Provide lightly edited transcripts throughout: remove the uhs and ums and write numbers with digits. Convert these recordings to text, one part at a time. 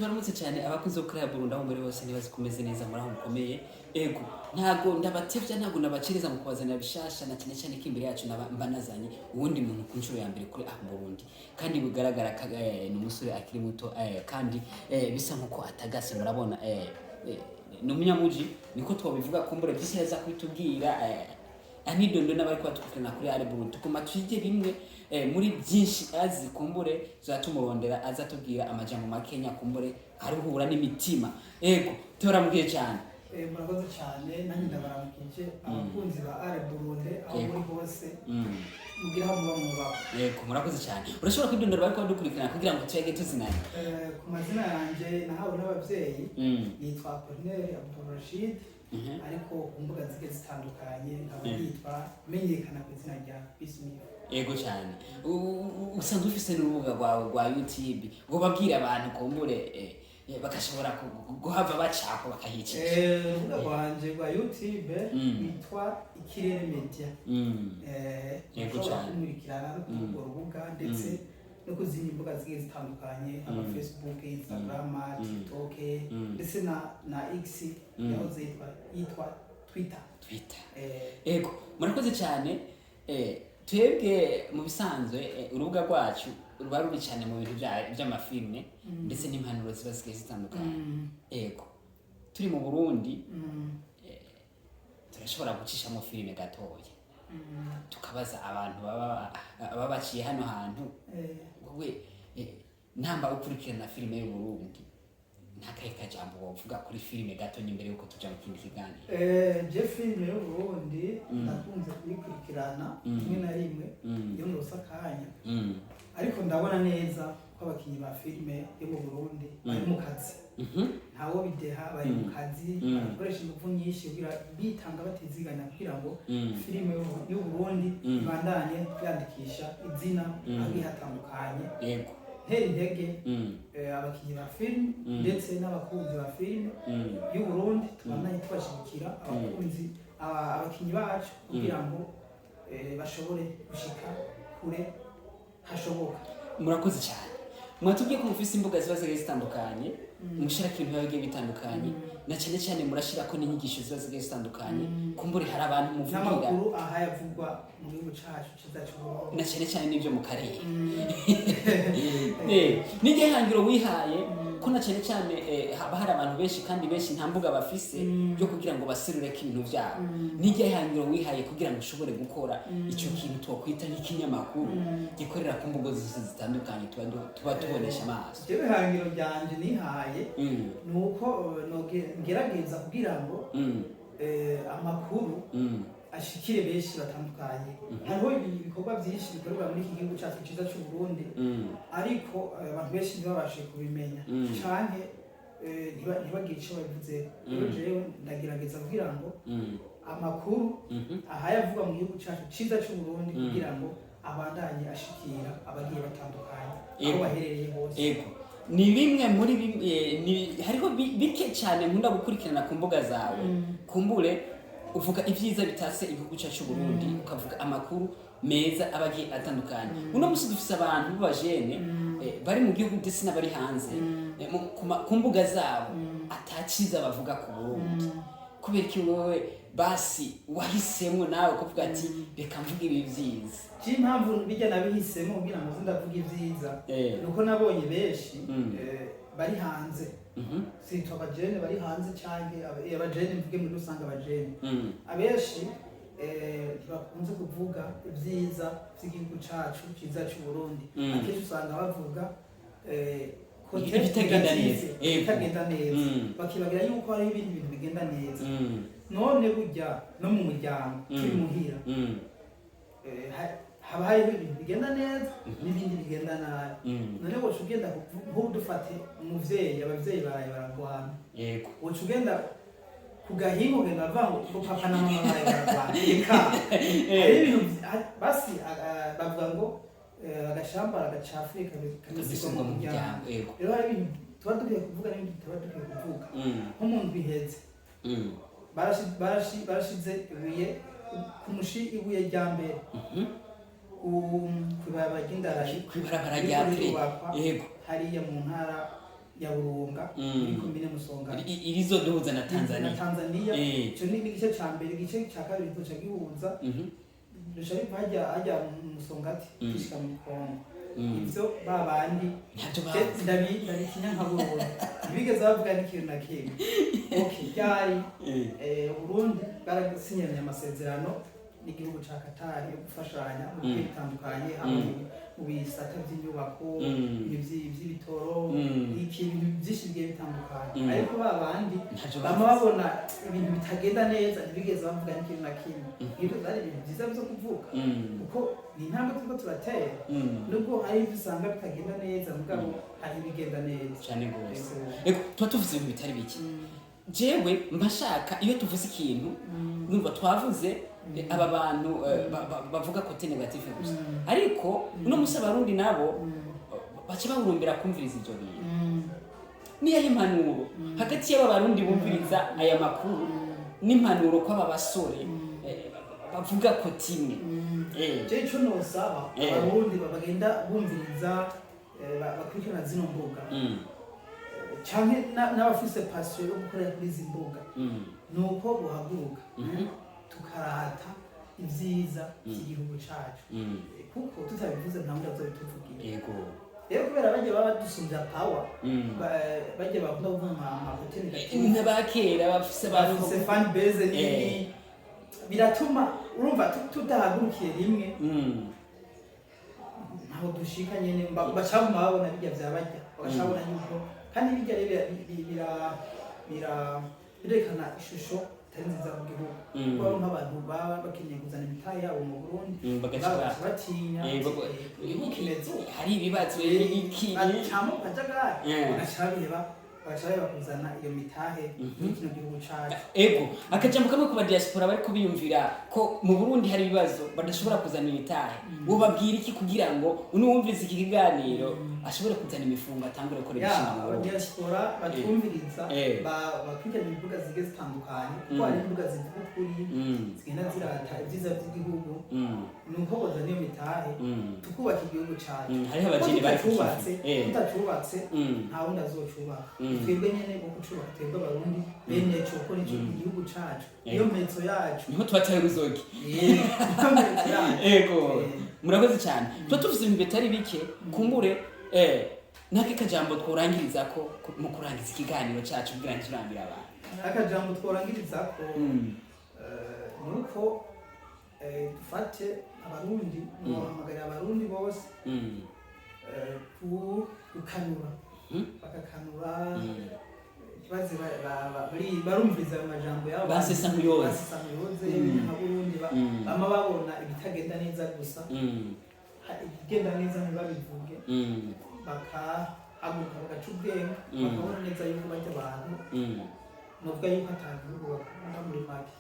tubaramutse cyane abakunze gukorera Burundi aho muri bose nibazikomeze neza muri aho mukomeye ego ntago ndabatevya ntago nabaciriza mu kubazanira bishasha na cyane cyane kimbere yacu mbanazanye ubundi muntu ku nshuro ya mbere kuri Burundi kandi bigaragara ni umusore akiri muto kandi bisa nkuko atagase murabona n'umunyamuji niko twabivuga kumbure byisi yaza kwitubwira anidondo n'abari kwatukurana kuri Burundi tukoma twige bimwe muri byinshi azi kumbure zatumurondera azatubwira amajambo makenya kumbure aruhura n'imitima ego toramubwiye cyane murakoze cyane nanjye ndabaramukije abakunzi ba Burundi aho muri bose mugira aho muba muba ego murakoze cyane urashobora kwidondora bari kwadukurikirana kugira ngo tuyage tuzinanye ku mazina yanjye nahawe n'abavyeyi yitwa Corneille Abdurrashid ariko ku mbuga zige zitandukanye nkaba yitwa menyekana ku izina rya Bismillah ego cyane usanzwe ufise n'urubuga rwawe rwa YouTube ngo babwire abantu kumbure bakashobora guhava bacako bakahicisha urubuga rwanje rwa YouTube witwa Ikirere Media ego cyane kumurikirana no ku rubuga ndetse no kuzindi mbuga zigiye zitandukanye ama Facebook, Instagram, TikTok ndetse na X yahoze yitwa Twitter ego murakoze cyane twebwe mu bisanzwe urubuga rwacu ruba ruri cyane mu bintu by'amafilme ndetse n'impanuro ziba zigiye zitandukanye ego turi mu Burundi turashobora gucishamo filime gatoya tukabaza abantu baba baciye hano hantu wowe namba ukurikirana filime y'u Burundi ntakaye kajambo wovuga kuri filime gato imbere yuko tuja mu kindi kiganiro je filime y'u Burundi nakunze kuyikurikirana rimwe na rimwe iyo ndose akanya ariko ndabona neza ko abakinyi ba filime yo mu Burundi bari mu kazi ntawo bideha bari mu kazi barakoresha ingufu nyinshi kugira bitanga batiziganya kugira ngo filime y'u Burundi ibandanye yandikisha izina aho hatandukanye yego ntera intege abakinyi ba filime ndetse n'abakunzi ba filime y'u Burundi tubandanye tubashigikira abakinyi bacu kugira ngo bashobore gushika kure hashoboka murakoze cyane mwatubwiye ko mufise imbuga ziba zigiye zitandukanye mushira kintu yagiye bitandukanye na cyane cyane murashira ko n'inyigisho ziba zigiye zitandukanye kumbure hari abantu muvugira n'amakuru aha yavugwa mu gihugu cacu kizacu na cyane cyane n'ibyo mu karere n'igihe hangiro wihaye ko na cyane cyane haba hari abantu benshi kandi benshi nta mbuga bafise byo kugira ngo basirure ibintu byabo n'igihe hangiro wihaye kugira ngo ushobore gukora icyo kintu twakwita nk'ikinyamakuru gikorera ku mbuga zitandukanye tuba tubonesha amaso jewe hangiro ryanje nihaye nuko ngerageza kugira ngo amakuru ashikire benshi batandukanye hariho ibikorwa byinshi bikorwa muri iki gihugu cyacu cyiza cy'u Burundi ariko abantu benshi ntibabashe kubimenya canke ntibagire icyo babivuze rero jewe ndagerageza kugira ngo amakuru ahayavuga mu gihugu cyacu cyiza cy'u Burundi kugira ngo abandanye ashikira abagiye batandukanye aho baherereye hose ni bimwe muri hariho bike cyane nkunda gukurikirana ku mbuga zawe kumbure uvuga ivyiza bitase igihugu cyacu Burundi ukavuga amakuru meza abagiye atandukanye uno musi dufise abantu b'abajene bari mu gihugu ndetse n'abari hanze ku mbuga zabo ataciza bavuga ku Burundi kubera ki wowe basi wahisemo nawe kuvuga ati reka mvuge ibi vyiza impamvu bijya nabihisemo kugira ngo ndavuga ivyiza nuko nabonye benshi bari hanze sitwa abajene bari hanze canke abajene mvuge muri rusange abajene abenshi bakunze kuvuga ivyiza by'igihugu cacu ciza cy'u Burundi akenshi usanga bavuga bitagenda neza bakibagira yuko hari ibindi bintu bigenda neza none burya no mu muryango turi muhira haba hari ibintu bigenda neza n'ibindi bigenda nabi none wocu ugenda nk'udufate abavyeyi baraye baragwana wocu ugenda ku gahingo ugenda avuga ngo papa na mama baraye baragwana eka hari ibintu basi bavuga ngo agashambara agacafuye kabisigwa mu muryango rero hari ibintu tuba dukwiye kuvuga n'ibindi tuba dukwiye kuvuga nk'umuntu biheze barashize ibuye rya mbere kw'ibarabara ry'indarayi kw'ibarabara rya mbere hariya mu ntara ya Burunga muri komine Musongati irizoduhuza na Tanzania ico ni igice ca mbere. Igice ca kabiri tuca gihuza duca hajya mu Musongati gishika mu Kongo. Ivyo babandi ndabikinya nka Burundi ntibigeze bavuga n'ikintu na kimwe. Okay, ryari Burundi bwarasinyanye amasezerano n'igihugu ca Qatar yo gufashanya mu bihe bitandukanye, mu bisata by'inyubako, ivy'ibitoro, ibintu byinshi bigiye bitandukanye. Ariko babandi bama babona ibintu bitagenda neza ntibigeze bavuga n'ikintu na kimwe. Ibyo byari ibintu byiza byo kuvuga kuko ni intambwe turiko turatera, nubwo hari ibyo usanga bitagenda neza mugabo hari ibigenda neza cyane rwose. Tuba tuvuze ibintu bitari bike. Jewe mbashaka iyo tuvuze ikintu numva twavuze aba bantu bavuga kote negative gusa, ariko uno musi abarundi nabo baca bahurumbira kumviriza ivyo bintu. Niyo impanuro hagati y'aba barundi bumviriza aya makuru n'impanuro kw'aba basore bavuga kote imwe. Je ico nosaba abarundi bagenda bumviriza bakurikirana zino mbuga canke n'abafise passion yo gukorera kuri izi mbuga, nuko buhaguruka tukarata ivyiza by'igihugu cacu, kuko tutabivuze nta wundi azobituvugira. Yego rero kubera baje baba dusumbya power, baje bakunda kuvuga amahoteli n'abakera bafise fan base nini, biratuma urumva tutahagurukiye rimwe ntaho dushika nyene. Bacaguma babona bijya vyabajya, bagacabona yuko kandi bijya birekana ishusho itari nziza mu gihugu, kuko nk'abantu baba bakeneye kuzana imitahe yabo mu Burundi batinya hari ibibazo bacamo kajagari, bagashaka kuzana iyo mitahe muri kino gihugu cacu. Ego akajambo kamwe ku ba diaspora bari kubiyumvira ko mu Burundi hari ibibazo badashobora kuzana imitahe, ubabwira iki kugira ngo unuwumvise iki kiganiro ashobore kuzana imifungo atangure gukora ibishimwa mu Burundi? Diaspora batumviriza bakwigana imbuga zigiye zitandukanye, kuko hari imbuga zivuga ukuri zigenda zirata ibyiza by'igihugu, nuko bozana iyo mitahe tukubaka igihugu cacu. Hariho abajeni bari tutacubatse nta wundi azocubaka. Twebwe nyene uko kucubaka twebwe abarundi bene co ko nico igihugu cacu, iyo metso yacu niho twataye uruzogi. Ego murakoze cyane. Tuba tuvuze ibintu bitari bike kumbure nake kajambo tworangiriza ko mu kurangiza ikiganiro cacu kugira ngo turambire abantu. Akajambo tworangiriza ko nuko dufate abarundi, muhamagara abarundi bose gukanura, bakakanura baze barumviriza amajambo yabo basesankuyoze nka Burundi, bama babona ibitagenda neza gusa, igenda neza ntibabivuge, bakahaguruka bagaca ubwenge, bakabona neza yuko bajya abantu novuga yuko atagihugu bakunda muri make.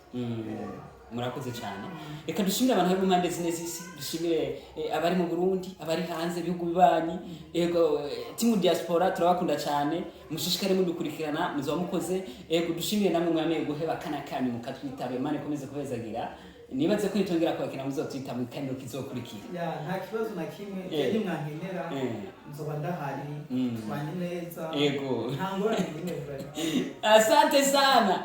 Murakoze cyane. Reka dushimire abantu bari mu mpande zine z'isi, dushimire abari mu Burundi, abari hanze ibihugu bibanyi. Ego timu diaspora turabakunda cyane, mushishikare mudukurikirana, muzo mukoze. Ego dushimire namwe mwameye guheba kana kanyu mukatwitabe, Imana ikomeze kubezagira. Nibaze ko nitongera kwakira muzotwita mu kandi kizokurikira. Nta kibazo na kimwe, yari mwankenera nzoba ndahari, tubanye neza. Ego nta ngorane n'imwe. Asante sana.